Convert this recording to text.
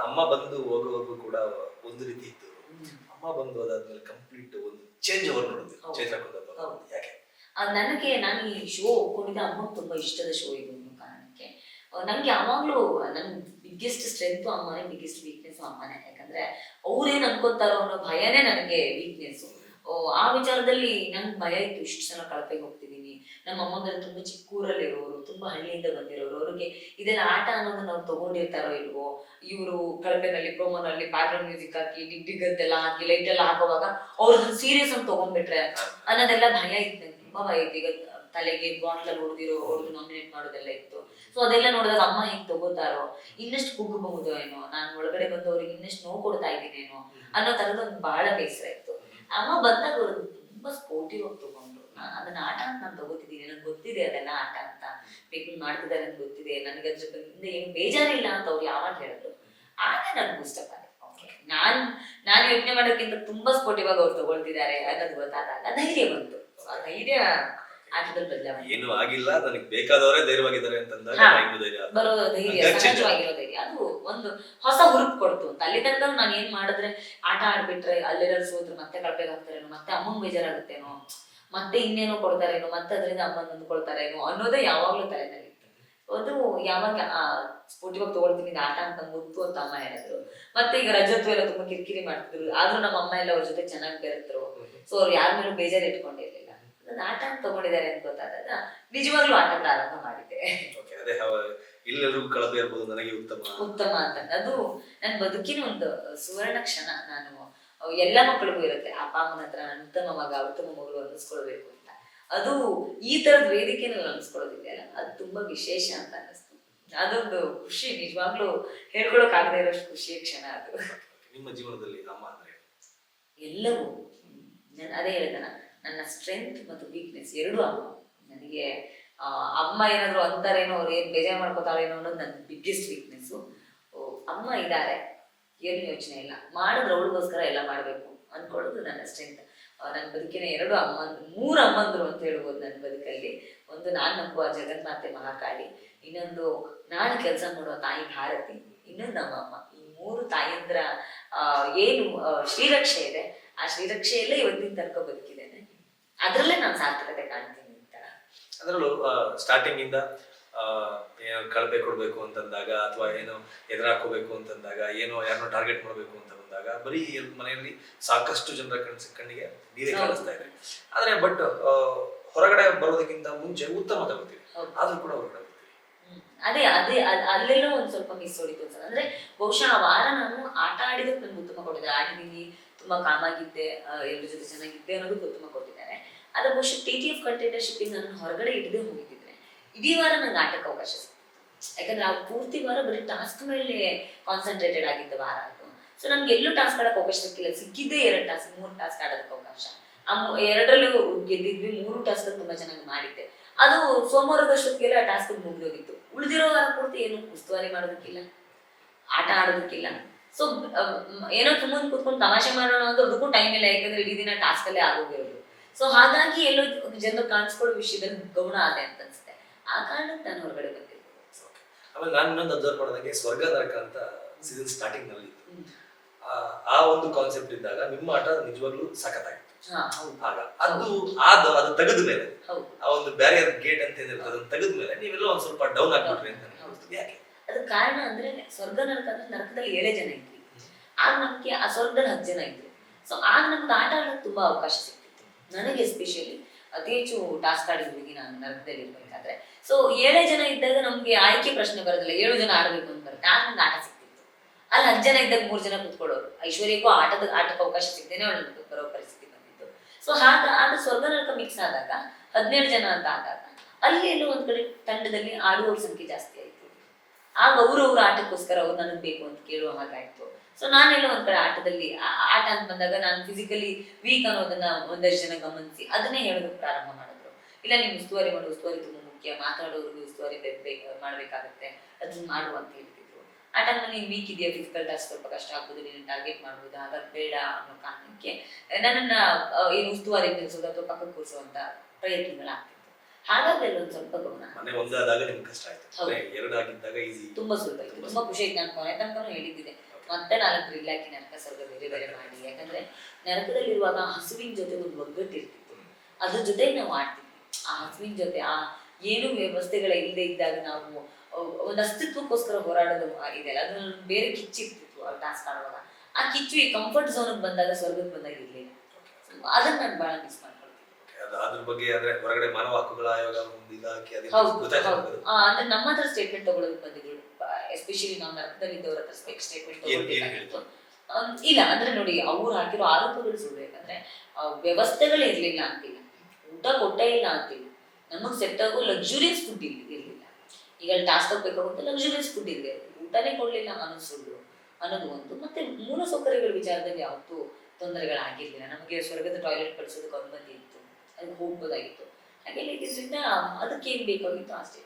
ಅಮ್ಮ ಬಂದು ಹೋಗುವಾಗೂ ಕೂಡ ಒಂದು ರೀತಿ ಇತ್ತು. ಅಮ್ಮ ಬಂದು ಅದಾದ್ಮೇಲೆ ಕಂಪ್ಲೀಟ್ ಒಂದು ಚೇಂಜ್ ಓವರ್ ನೋಡಿದ್ವಿ ಚೈತ್ರ ಕುಂದಾಪುರ. ಯಾಕೆ? ನನಗೆ ನಾನು ಈ ಶೋ ಒಪ್ಕೊಂಡಿದ್ದೆ ಅಮ್ಮಗೆ ತುಂಬಾ ಇಷ್ಟದ ಶೋ ಇದು ಅನ್ನೋ ಕಾರಣಕ್ಕೆ. ನನಗೆ ಯಾವಾಗ್ಲೂ ನನ್ನ ಬಿಗ್ಗೆಸ್ಟ್ ಸ್ಟ್ರೆಂತ್ ಅಮ್ಮನೇ, ಬಿಗ್ಗೆಸ್ಟ್ ವೀಕ್ನೆಸ್ ಅಮ್ಮನೇ. ಯಾಕಂದ್ರೆ ಅವ್ರೇನ್ ಅನ್ಕೋತಾರೋ ಅನ್ನೋ ಭಯನೇ ನನಗೆ ವೀಕ್ನೆಸ್. ಆ ವಿಚಾರದಲ್ಲಿ ನಂಗೆ ಭಯ ಇತ್ತು. ಇಷ್ಟು ಸಲ ಕಳಪೆಗೆ ಹೋಗ್ತಿದ್ದೀನಿ. ನಮ್ಮ ಅಮ್ಮಂದ್ರೆ ತುಂಬಾ ಚಿಕ್ಕ ಊರಲ್ಲಿರೋರು, ತುಂಬಾ ಹಳ್ಳಿಯಿಂದ ಬಂದಿರೋರು. ಅವ್ರಿಗೆ ಇದೆಲ್ಲ ಆಟ ಅನ್ನೋದನ್ನ ಅವ್ರು ತಗೊಂಡಿರ್ತಾರೋ ಇಲ್ವೋ, ಇವರು ಕಳಪೆನಲ್ಲಿ ಪ್ರೋಮೋನಲ್ಲಿ ಬ್ಯಾಕ್ ಗ್ರೌಂಡ್ ಮ್ಯೂಸಿಕ್ ಹಾಕಿ ಡಿಗ್ ಡಿಗ್ ಅಂತೆಲ್ಲ ಹಾಕಿ ಲೈಟ್ ಎಲ್ಲ ಹಾಕುವಾಗ ಅವ್ರದ್ದು ಸೀರಿಯಸ್ ಅಂತ ತಗೊಂಡ್ಬಿಟ್ರೆ ಅನ್ನೋದೆಲ್ಲ ಭಯ ಇತ್ತು. ನಂಗೆ ತುಂಬಾ ಭಯ ಇತ್ತು. ಈಗ ತಲೆಗೆ ಬಾಟ್ಲಲ್ಲಿ ಹೊಡೆದು ನಾಮಿನೇಟ್ ಮಾಡೋದೆಲ್ಲ ಇತ್ತು. ಸೊ ಅದೆಲ್ಲ ನೋಡಿದಾಗ ಅಮ್ಮ ಹೇಗೆ ತಗೋತಾರೋ, ಇನ್ನಷ್ಟು ಕುಗ್ಗಬಹುದು ಏನೋ, ನಾನು ಒಳಗಡೆ ಬಂದವ್ರಿಗೆ ಇನ್ನಷ್ಟು ನೋವು ಕೊಡ್ತಾ ಇದ್ದೀನೇನೋ ಅನ್ನೋ ತರದ ಒಂದು ಬಹಳ ಬೇಸರ ಇತ್ತು. ಅಮ್ಮ ಬಂದಾಗ ಅವರು ತುಂಬಾ ಸ್ಪೋರ್ಟಿವ್ ಆಗಿ ತಗೊಂಡ್ರು. ಅದನ್ನ ಆಟ ಅಂತ ನಾನು ತಗೋತಿದ್ದೀನಿ, ನನಗೆ ಗೊತ್ತಿದೆ ಅದೆಲ್ಲ ಆಟ ಅಂತ ಬೇಕು ಮಾಡ್ತಿದ್ದಾರೆ ಅಂತ ಗೊತ್ತಿದೆ, ನನಗೆ ಅದ್ರ ಬಗ್ಗೆ ಏನು ಬೇಜಾರಿಲ್ಲ ಅಂತ ಅವ್ರು ಯಾವಾಗ ಹೇಳಿದ್ರು ಆಗ ನನ್ಗೆ ಇಷ್ಟಪಟ್ಟೆ. ಓಕೆ, ನಾನು ಯೋಚನೆ ಮಾಡೋಕ್ಕಿಂತ ತುಂಬಾ ಸ್ಪೋರ್ಟಿವ್ ಆಗಿ ಅವ್ರು ತಗೊಳ್ತಿದ್ದಾರೆ ಅನ್ನೋದು ಗೊತ್ತಾದಾಗ ಧೈರ್ಯ ಬಂತು. ಆ ಧೈರ್ಯ ಆಟದಲ್ಲಿ ಬದಲಾವಣೆ. ಏನು ಆಗಿಲ್ಲ, ನನಗೆ ಬೇಕಾದವರೇ ಧೈರ್ಯವಾಗಿದ್ದಾರೆ ಅಂತಂದಾಗ ಬರೋ ಧೈರ್ಯ, ಸಹಜವಾಗಿರೋ ಧೈರ್ಯ, ಅದು ಒಂದು ಹೊಸ ಹುರುಪು ಕೊಡ್ತು ಅಂತ. ಅಲ್ಲಿ ತನಕ ನಾನು ಏನ್ ಮಾಡಿದ್ರೆ ಆಟ ಆಡ್ಬಿಟ್ರೆ ಅಲ್ಲೆಲ್ಲ ಸೋತ್ರ ಮತ್ತೆ ಕಳಪೆಗೆ ಹಾಕ್ತಾರೇನೋ, ಮತ್ತೆ ಅಮ್ಮಂಗ್ ಬೇಜಾರಾಗುತ್ತೇನೋ, ಮತ್ತೆ ಇನ್ನೇನೋ ಕೊಡ್ತಾರೇನೋ, ಮತ್ತೆ ಅದರಿಂದ ಅಮ್ಮನ್ ನೊಂದ್ಕೊಳ್ತಾರೇನೋ ಅನ್ನೋದೇ ಯಾವಾಗ್ಲೂ ತಲೆನಲ್ಲಿತ್ತು. ಅದು ಯಾವಾಗ ಸ್ಪೋರ್ಟಿವ್ ಆಗಿ ತಗೊಳ್ತೀನಿ ಆಟ ಅಂತ ಗೊತ್ತು ಅಂತ ಅಮ್ಮ ಹೇಳಿದ್ರು. ಮತ್ತೆ ಈಗ ರಜತ್ವ ಎಲ್ಲ ತುಂಬಾ ಕಿರಿಕಿರಿ ಮಾಡ್ತಿದ್ರು, ಆದ್ರೂ ನಮ್ಮ ಅಮ್ಮ ಎಲ್ಲ ಅವ್ರ ಜೊತೆ ಚೆನ್ನಾಗಿ ಬೆರೆತರು. ಸೊ ಅವ್ರು ಯಾರ ಮೇಲೂ ಬೇಜಾರು ಇಟ್ಕೊಂಡಿರ್ಲಿಲ್ಲ. ಆಟ ತಗೊಂಡಿದ್ದಾರೆ ಅಂತ ಗೊತ್ತಾದಾಗ ನಿಜವಾಗ್ಲೂ ಆಟ ಪ್ರಾರಂಭ ಮಾಡಿದ್ದೆ. ಇಲ್ಲೆಲ್ಲರಿಗೂ ಕಳಪೆ ಇರ್ಬೋದು, ನನಗೆ ಉತ್ತಮ ಅಂತ. ಅದು ನನ್ನ ಬದುಕಿನ ಒಂದು ಸುವರ್ಣ ಕ್ಷಣ. ನಾನು ಎಲ್ಲ ಮಕ್ಕಳಿಗೂ ಇರುತ್ತೆ, ಅಪ್ಪ ಅಮ್ಮನ ಹತ್ರ ನಾನು ಉತ್ತಮ ಮಗ ಉತ್ತಮ ಮಗಳು ಅನ್ನಿಸ್ಕೊಳ್ಬೇಕು ಅಂತ. ಅದು ಈ ತರದ ವೇದಿಕೆನಲ್ಲಿ ಅನ್ನಿಸ್ಕೊಳ್ಳೋದಿದೆಯಲ್ಲ, ಅದು ತುಂಬಾ ವಿಶೇಷ ಅಂತ ಅನ್ನಿಸ್ತು. ಅದೊಂದು ಖುಷಿ, ನಿಜವಾಗ್ಲೂ ಹೇಳ್ಕೊಳಕ್ ಆಗದೆ ಇರೋಷ್ಟು ಖುಷಿಯ ಕ್ಷಣ ಅದು. ನಿಮ್ಮ ಜೀವನದಲ್ಲಿ ಅಮ್ಮ ಅಂದ್ರೆ ಎಲ್ಲವೂ, ಅದೇ ಹೇಳಿದ ನನ್ನ ಸ್ಟ್ರೆಂತ್ ಮತ್ತು ವೀಕ್ನೆಸ್ ಎರಡೂ ಅಮ್ಮ. ನನಗೆ ಅಮ್ಮ ಏನಾದ್ರು ಅಂತಾರೇನೋ, ಅವ್ರು ಏನ್ ಬೇಜಾರು ಮಾಡ್ಕೋತಾರೇನೋ ಅನ್ನೋದು ನನ್ನ ಬಿಗ್ಗೆಸ್ಟ್ ವೀಕ್ನೆಸ್. ಅಮ್ಮ ಇದ್ದಾರೆ, ಏನು ಯೋಚನೆ ಇಲ್ಲ, ಮಾಡಿದ್ರೆ ಅವಳಿಗೋಸ್ಕರ ಎಲ್ಲ ಮಾಡ್ಬೇಕು ಅನ್ಕೊಳ್ಳೋದು ನನ್ನ ಸ್ಟ್ರೆಂತ್. ನನ್ನ ಬದುಕಿನ ಮೂರು ಅಮ್ಮಂದ್ರು ಅಂತ ಹೇಳ್ಬೋದು ನನ್ನ ಬದುಕಲ್ಲಿ. ಒಂದು ನಾನು ನಂಬುವ ಜಗನ್ಮಾತೆ ಮಹಾಕಾಳಿ, ಇನ್ನೊಂದು ನಾನು ಕೆಲಸ ಮಾಡುವ ತಾಯಿ ಭಾರತಿ, ಇನ್ನೊಂದು ನಮ್ಮ ಅಮ್ಮ. ಈ ಮೂರು ತಾಯಿಯಂದ್ರ ಏನು ಶ್ರೀರಕ್ಷೆ ಇದೆ, ಆ ಶ್ರೀರಕ್ಷೆಯಲ್ಲೇ ಇವತ್ತಿನ ತನಕ ಬದುಕಿದ್ದೇನೆ. ಅದ್ರಲ್ಲೇ ನಾನು ಸಾರ್ಥಕತೆ ಕಾಣ್ತೀನಿ ಅಂತ. ಅದರಲ್ಲೂ ಸ್ಟಾರ್ಟಿಂಗ್ ಇಂದ ಏನೋ ಕಳಪೆ ಕೊಡ್ಬೇಕು ಅಂತಂದಾಗ, ಅಥವಾ ಏನೋ ಎದುರಾಕೋಬೇಕು ಅಂತಂದಾಗ, ಏನೋ ಯಾರನ್ನೋ ಟಾರ್ಗೆಟ್ ಮಾಡ್ಬೇಕು ಅಂತ ಬಂದಾಗ ಬರೀ ಮನೆಯಲ್ಲಿ ಸಾಕಷ್ಟು ಜನರ ಕಣ್ಣಿಗೆ ನೀರೇ ಕಾಣಿಸ್ತಾ ಇದೆ. ಆದ್ರೆ ಬಟ್ ಹೊರಗಡೆ ಬರೋದಕ್ಕಿಂತ ಮುಂಚೆ ಉತ್ತಮ ತಗೋತೀವಿ, ಆದ್ರೂ ಕೂಡ ಹೊರಗಡೆ ಅದೇ ಅಲ್ಲೆಲ್ಲೋ ಒಂದ್ ಸ್ವಲ್ಪ ಮಿಸ್ ಹೊಡಿತು ಅನ್ಸಲ್ಲ. ಅಂದ್ರೆ ಬಹುಶಃ ಆ ವಾರ ನಾನು ಆಟ ಆಡಿದಕ್ಕೆ ನನ್ಗೆ ಉತ್ತಮ ಕೊಟ್ಟಿದ್ದೆ. ಆಡಿದೀನಿ, ತುಂಬಾ ಕಾಮಾಗಿದ್ದೆ, ಎಲ್ಲರ ಜೊತೆ ಚೆನ್ನಾಗಿದ್ದೆ ಅನ್ನೋದಕ್ಕೆ ಉತ್ತಮ ಕೊಟ್ಟಿದ್ದಾರೆ. ಆದ್ರೆ ಬಹುಶಃ TTF ಕಂಟೆಂಡರ್ಶಿಪ್ ಇಂದ ನಾನು ಹೊರಗಡೆ ಹಿಡಿದೇ ಹೋಗಿದ್ದಿದ್ರೆ ಇಡೀ ವಾರ ನಂಗೆ ಆಟಕ್ಕೆ ಅವಕಾಶ ಸಿಕ್ತು. ಯಾಕಂದ್ರೆ ಆ ಪೂರ್ತಿ ವಾರ ಬರೀ ಟಾಸ್ಕ್ ಮೇಲೆ ಕಾನ್ಸಂಟ್ರೇಟೆಡ್ ಆಗಿದ್ದ ವಾರ ಅದು. ಸೊ ನನ್ಗೆ ಎಲ್ಲೂ ಟಾಸ್ಕ್ ಆಡಕ್ಕೆ ಅವಕಾಶ ಸಿಕ್ಕಿಲ್ಲ. ಸಿಕ್ಕಿದ್ದೇ 3 ಟಾಸ್ಕ್ ಆಡೋದಕ್ಕೆ ಅವಕಾಶ. ಎರಡರಲ್ಲೂ ಗೆದ್ದಿದ್ವಿ, 3 ಟಾಸ್ಕ್ ತುಂಬಾ ಚೆನ್ನಾಗಿ ಮಾಡಿದ್ದೆ. ಅದು ಸೋಮವಾರದಷ್ಟೊತ್ತಿಗೆಲ್ಲ ಆ ಟಾಸ್ಕ್ ಮುಗಿದೋಗಿತ್ತು. ಉಳಿದಿರೋ ವಾರ ಪೂರ್ತಿ ಏನು ಉಸ್ತುವಾರಿ ಮಾಡೋದಕ್ಕಿಲ್ಲ, ಆಟ ಆಡೋದಕ್ಕಿಲ್ಲ. ಸೊ ಏನೋ ತುಂಬ ಕೂತ್ಕೊಂಡು ತಮಾಷೆ ಮಾಡೋಣ ಅಂದ್ರೆ ಅದಕ್ಕೂ ಟೈಮ್ ಇಲ್ಲ, ಯಾಕಂದ್ರೆ ಇಡೀ ದಿನ ಟಾಸ್ಕ್ ಅಲ್ಲೇ ಆಗೋಗಿರೋದು. ಸೊ ಹಾಗಾಗಿ ಎಲ್ಲೋ ಜನರು ಕಾಣಿಸ್ಕೊಳ್ಳೋ ವಿಷಯದಲ್ಲಿ ಗೌಣ ಆದೆ ಅಂತ ಅನ್ಸುತ್ತೆ. ಆ ಕಾರಣಕ್ಕೆ ನಾನು ಹೊರಗಡೆ ಬಂದಿದ್ದೆ. ಆಮೇಲೆ ನಾನು ಇನ್ನೊಂದು ಅಬ್ಸರ್ವ್ ಮಾಡಿದಂಗೆ ಸ್ವರ್ಗ ನರಕ ಅಂತ ಸೀಸನ್ ಸ್ಟಾರ್ಟಿಂಗ್ ನಲ್ಲಿ ಆ ಒಂದು ಕಾನ್ಸೆಪ್ಟ್ ಇದ್ದಾಗ ನಿಮ್ಮ ಆಟ ನಿಜವಾಗ್ಲೂ ಸಖತ್ತಾಗಿತ್ತು. ಆಗ ಅದು ತೆಗೆದ ಮೇಲೆ, ಆ ಒಂದು ಬ್ಯಾರಿಯರ್ ಗೇಟ್ ಅಂತ ಏನಿರುತ್ತೆ ಅದನ್ನ ತೆಗೆದ ಮೇಲೆ ನೀವೆಲ್ಲ ಒಂದ್ ಸ್ವಲ್ಪ ಡೌನ್ ಆಗ್ಬಿಟ್ರಿ ಅಂತ ಅನ್ಸುತ್ತೆ. ಯಾಕೆ? ಅದಕ್ಕೆ ಕಾರಣ ಅಂದ್ರೆ ಸ್ವರ್ಗ ನರಕ ಅಂದ್ರೆ ನರಕದಲ್ಲಿ 7 ಜನ ಇದ್ವಿ, ಆಗ ನಮ್ಗೆ ಆ ಸ್ವರ್ಗದಲ್ಲಿ 10 ಜನ ಇದ್ರು. ಸೊ ಆಗ ನಮ್ಗೆ ಆಟ ಆಡೋಕೆ ತುಂಬಾ ಅವಕಾಶ ಸಿಗ್ತಿತ್ತು. ನನಗೆ ಎಸ್ಪೆಷಲಿ ಅತಿ ಹೆಚ್ಚು ಟಾಸ್ಕ್ ಆಡಿದ್ವಿ ನಾನು ನರಕದಲ್ಲಿ ಇರ್ಬೇಕಾದ್ರೆ. ಸೊ 7 ಜನ ಇದ್ದಾಗ ನಮ್ಗೆ ಆಯ್ಕೆ ಪ್ರಶ್ನೆ ಬರೋದಿಲ್ಲ, 7 ಜನ ಆಡಬೇಕು ಅಂತ ಬರುತ್ತೆ. ಆಗ ನಮ್ಗೆ ಆಟ ಸಿಗ್ತಿತ್ತು. ಅಲ್ಲಿ 10 ಜನ ಇದ್ದಾಗ 3 ಜನ ಕುತ್ಕೊಳ್ಳೋರು. ಐಶ್ವರ್ಯಕ್ಕೂ ಆಟಕ್ಕೆ ಅವಕಾಶ ಸಿಗ್ದೇನೆ ಅವಳು ಬರೋ ಪರಿಸ್ಥಿತಿ ಬಂದಿತ್ತು. ಸೊ ಆಗ ಸ್ವರ್ಗ ನರಕ ಮಿಕ್ಸ್ ಆದಾಗ 17 ಜನ ಅಂತ ಆದಾಗ ಅಲ್ಲಿ ಎಲ್ಲೋ ಒಂದ್ ಕಡೆ ತಂಡದಲ್ಲಿ ಆಡುವವ್ರ ಸಂಖ್ಯೆ ಜಾಸ್ತಿ ಆಯ್ತು. ಆಗ ಅವ್ರವ್ರ ಆಟಕ್ಕೋಸ್ಕರ ಅವ್ರು ನನಗ್ ಬೇಕು ಅಂತ ಕೇಳುವ ಹಾಗಾಯ್ತು. ಸೊ ನಾನೆಲ್ಲ ಒಂದ್ ಕಡೆ ಆಟದಲ್ಲಿ ಆಟ ಅಂತ ಬಂದಾಗ ನಾನು ಫಿಸಿಕಲಿ ವೀಕ್ ಅನ್ನೋದನ್ನ ಒಂದಷ್ಟು ಜನ ಗಮನಿಸಿ ಅದನ್ನೇ ಹೇಳೋದಕ್ಕೆ ಪ್ರಾರಂಭ ಮಾಡಿದ್ರು. ಇಲ್ಲ ನೀವು ಉಸ್ತುವಾರಿ ತುಂಬಾ ಮುಖ್ಯ, ಮಾತಾಡೋರ್ಗು ಉಸ್ತುವಾರಿ ಮಾಡ್ಬೇಕಾಗತ್ತೆ, ಅದನ್ನ ಮಾಡುವ ಅಂತ ಹೇಳ್ತಿದ್ರು. ಆ ಟೈಮಲ್ಲಿ ನೀನು ವೀಕ್ ಇದೆಯಾ, ಫಿಸಿಕಲ್ ಟಾಸ್ಕ್ ಸ್ವಲ್ಪ ಕಷ್ಟ ಆಗ್ಬೋದು, ನೀನು ಟಾರ್ಗೆಟ್ ಮಾಡ್ಬೋದು, ಹಾಗಾಗಿ ಬೇಡ ಅನ್ನೋ ಕಾರಣಕ್ಕೆ ನನ್ನನ್ನ ಏನು ಉಸ್ತುವಾರಿ ನಿಲ್ಸೋದು ಅಥವಾ ಪಕ್ಕಕ್ಕೆ ಕೂರಿಸುವಂತ ಪ್ರಯತ್ನಗಳಾಗ್ತಿತ್ತು. ಹಾಗಾಗಿ ಅಲ್ಲಿ ಒಂದ್ ಸ್ವಲ್ಪ ಗಮನ ಮನೆ ಒಂದಾದಾಗ ನಿಮ್ಗೆ ಕಷ್ಟ ಆಯ್ತು, ಹೌದು. ಮನೆ ಎರಡಾಗಿದ್ದಾಗ ಈಸಿ. ತುಂಬಾ ಸುಲಭ ಇತ್ತು, ತುಂಬಾ ಖುಷಿ ಆಯ್ತು. ನಾನು ಕೊನೆ ತನಕನೂ ಹೇಳಿದ್ದಿದೆ, ಮತ್ತೆ 4 ಇಲಾಖೆ ನರಕ ಸ್ವರ್ಗ ಬೇರೆ ಬೇರೆ ಮಾಡಿ. ಯಾಕಂದ್ರೆ ನರಕದಲ್ಲಿರುವಾಗ ಹಸುವಿನ ಜೊತೆ ಒಂದು ಒಗ್ಗಟ್ಟಿರ್ತಿತ್ತು, ಅದ್ರ ಜೊತೆಗೆ ನಾವು ಆಡ್ತಿದ್ವಿ. ಆ ಹಸುವಿನ ಜೊತೆ ಆ ಏನು ವ್ಯವಸ್ಥೆಗಳ ಇಲ್ಲದೆ ಇದ್ದಾಗ ನಾವು ಒಂದು ಅಸ್ತಿತ್ವಕ್ಕೋಸ್ಕರ ಹೋರಾಡೋದು ಇದೆಯಲ್ಲ, ಅದ್ರಲ್ಲಿ ಬೇರೆ ಕಿಚ್ಚಿರ್ತಿತ್ತು ಆ ಟಾಸ್ಕ್ ಆಡುವಾಗ. ಆ ಕಿಚ್ಚು ಈ ಕಂಫರ್ಟ್ ಝೋನ್ ಬಂದಾಗ, ಸ್ವರ್ಗಕ್ಕೆ ಬಂದಾಗ ಇರ್ಲಿಲ್ಲ. ಅದನ್ನ ನಾನು ಬಹಳ ಮಿಸ್ ಮಾಡ್ಕೊಳ್ತೀನಿ. ಅದ್ರ ಬಗ್ಗೆ ಅಂದ್ರೆ ಹೊರಗಡೆ ಮಾನವ ಹಕ್ಕುಗಳ ಆಯೋಗ ಒಂದು ಇಲಾಖೆ ಅದೇ ಹೌದು ಗೊತ್ತಾಯ್ತಾ ಹೌದು. ನಿಮ್ಗೆ? ಅಂದ್ರೆ ನಮ್ಮ ಹತ್ರ ಸ್ಟೇಟ್ಮೆಂಟ್ ತಗೊಳ್ಳೋದಕ್ಕೆ ಬಂದಿದ್ರು, ಎಸ್ಪೆಷಲಿ ನಾವು ನರಕದಲ್ಲಿದ್ದವ್ರ ಹತ್ರ ಸ್ಟೇಟ್ಮೆಂಟ್ ತಗೊಳ್ಬೇಕಾಗಿತ್ತು. ಇಲ್ಲ ಅಂದ್ರೆ ನೋಡಿ, ಅವ್ರು ಹಾಕಿರೋ ಆರೋಪಗಳು ಸುಳ್ಳು. ಯಾಕಂದ್ರೆ ವ್ಯವಸ್ಥೆಗಳು ಇರ್ಲಿಲ್ಲ ಅಂತಿಲ್ಲ, ಊಟ ಕೊಟ್ಟೇ ಇಲ್ಲ ಅಂತಿಲ್ಲ, ನಮಗ್ ಸೆಟ್ ಆಗೋ ಲಕ್ಸುರಿಯಸ್ ಫುಡ್ ಇರ್ಲಿಲ್ಲ. ಈಗ ಟಾಸ್ಕ್ ಬೇಕಾಗುತ್ತೆ, ಲಕ್ಸುರಿಯಸ್ ಫುಡ್ ಇದೆ, ಊಟನೇ ಕೊಡ್ಲಿಲ್ಲ ಅನ್ನೋದು ಸುಳ್ಳು ಅನ್ನೋದು ಒಂದು. ಮತ್ತೆ ಮೂಲ ಸೌಕರ್ಯಗಳ ವಿಚಾರದಲ್ಲಿ ಯಾವತ್ತೂ ತೊಂದರೆಗಳಾಗಿರ್ಲಿಲ್ಲ. ನಮಗೆ ಸ್ವರ್ಗದ ಟಾಯ್ಲೆಟ್ ಕಳಿಸೋದಕ್ಕೆ ಅನುಮತಿ ಇತ್ತು, ಅದಕ್ಕೆ ಹೋಗ್ಬೋದಾಗಿತ್ತು. ಹಾಗೆಲ್ಲ ಇದ್ರಿಂದ ಅದಕ್ಕೆ ಏನ್ ಬೇಕಾಗಿತ್ತು ಅಷ್ಟೇ.